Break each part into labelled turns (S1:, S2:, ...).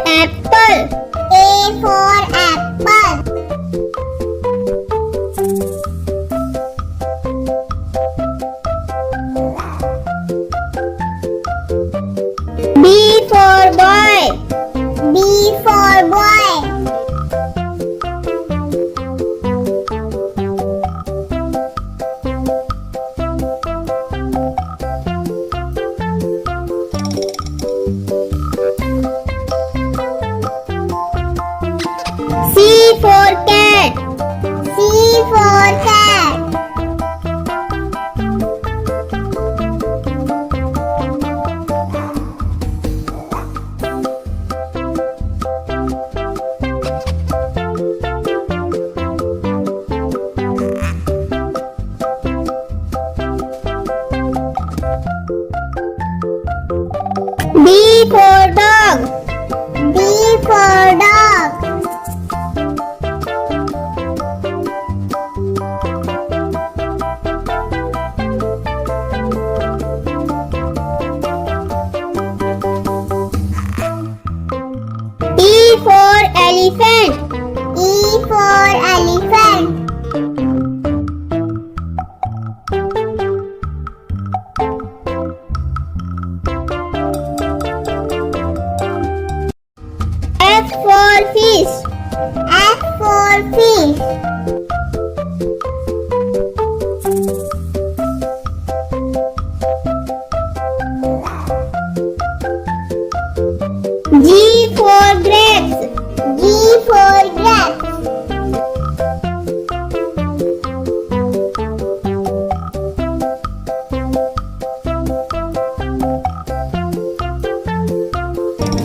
S1: apple.
S2: A for apple.
S1: B for boy.
S2: B for boy.
S1: C for cat.
S2: C for cat.
S1: D for dog.
S2: D for dog.
S1: E for elephant.
S2: E for elephant.
S1: F for fish.
S2: F for fish.
S1: G for grapes.
S2: G for grapes.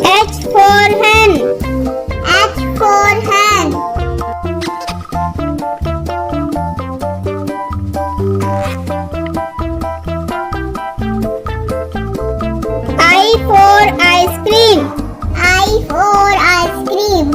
S1: H for hen.
S2: H for hen.
S1: I for ice cream.
S2: I for ice cream.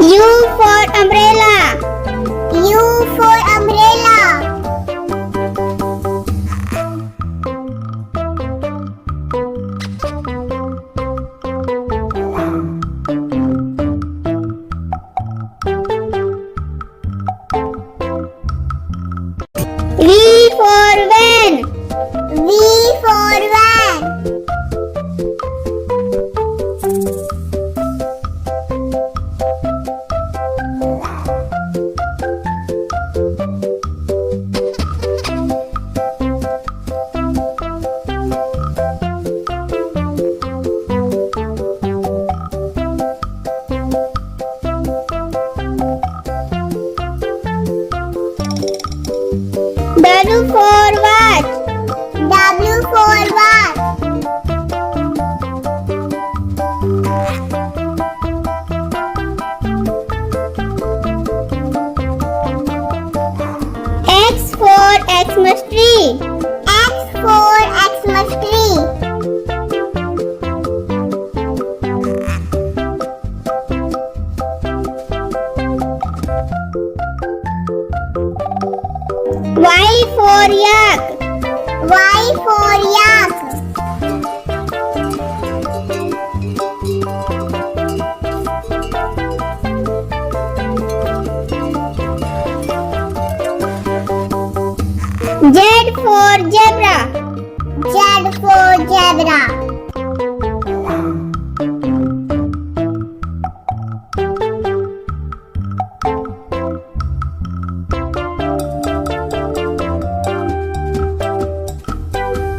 S1: U for umbrella.
S2: U for umbrella.
S1: V for van.
S2: V for van.
S1: W for watch.
S2: W for watch.
S1: X for Xmas tree.
S2: X for Xmas tree.
S1: Y for yak.
S2: Y for yak.
S1: Z for zebra.
S2: Z for zebra.